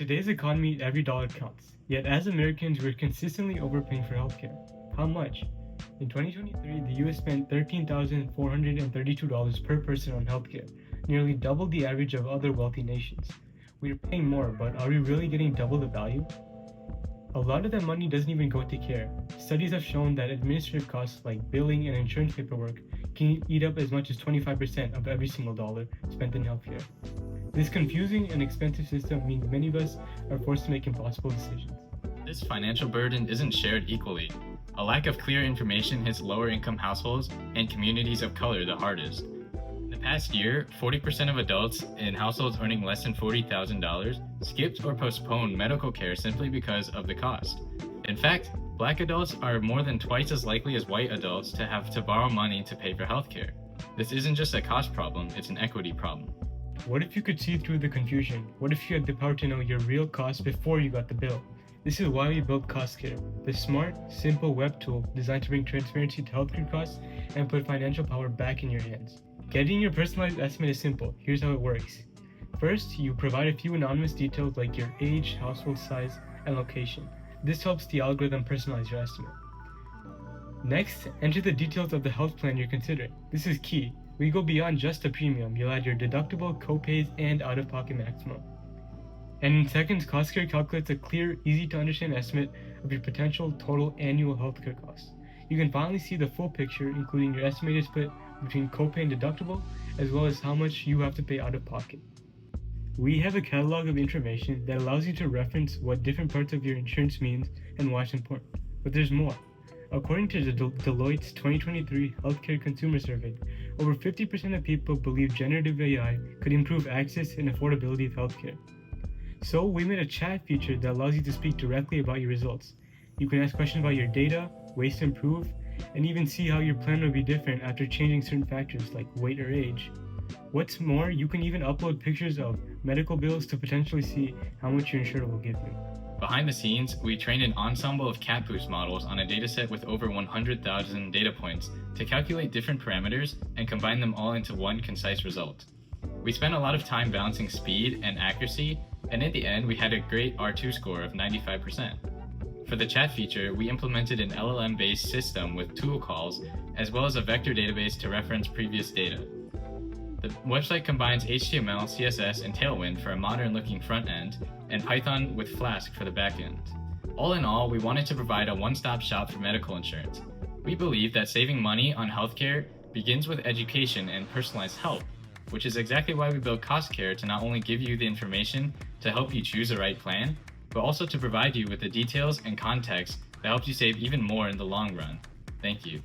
today's economy, every dollar counts. Yet, as Americans, we're consistently overpaying for healthcare. How much? In 2023, the US spent $13,432 per person on healthcare, nearly double the average of other wealthy nations. We are paying more, but are we really getting double the value? A lot of that money doesn't even go to care. Studies have shown that administrative costs like billing and insurance paperwork can eat up as much as 25% of every single dollar spent in healthcare. This confusing and expensive system means many of us are forced to make impossible decisions. This financial burden isn't shared equally. A lack of clear information hits lower-income households and communities of color the hardest. In the past year, 40% of adults in households earning less than $40,000 skipped or postponed medical care simply because of the cost. In fact, Black adults are more than twice as likely as white adults to have to borrow money to pay for healthcare. This isn't just a cost problem, it's an equity problem. What if you could see through the confusion? What if you had the power to know your real cost before you got the bill? This is why we built CostCare, the smart, simple web tool designed to bring transparency to healthcare costs and put financial power back in your hands. Getting your personalized estimate is simple. Here's how it works. First, you provide a few anonymous details like your age, household size, and location. This helps the algorithm personalize your estimate. Next, enter the details of the health plan you're considering. This is key. We go beyond just a premium. You'll add your deductible, copays, and out-of-pocket maximum. And in seconds, CostCare calculates a clear, easy-to-understand estimate of your potential total annual healthcare costs. You can finally see the full picture, including your estimated split between copay and deductible, as well as how much you have to pay out of pocket. We have a catalog of information that allows you to reference what different parts of your insurance means and why it's important. But there's more. According to Deloitte's 2023 Healthcare Consumer Survey, over 50% of people believe generative AI could improve access and affordability of healthcare. So we made a chat feature that allows you to speak directly about your results. You can ask questions about your data, ways to improve, and even see how your plan would be different after changing certain factors like weight or age. What's more, you can even upload pictures of medical bills to potentially see how much your insurer will give you. Behind the scenes, we trained an ensemble of CatBoost models on a dataset with over 100,000 data points to calculate different parameters and combine them all into one concise result. We spent a lot of time balancing speed and accuracy, and in the end, we had a great R2 score of 95%. For the chat feature, we implemented an LLM-based system with tool calls, as well as a vector database to reference previous data. The website combines HTML, CSS, and Tailwind for a modern-looking front end, and Python with Flask for the back end. All in all, we wanted to provide a one-stop shop for medical insurance. We believe that saving money on healthcare begins with education and personalized help, which is exactly why we built CostCare to not only give you the information to help you choose the right plan, but also to provide you with the details and context that helps you save even more in the long run. Thank you.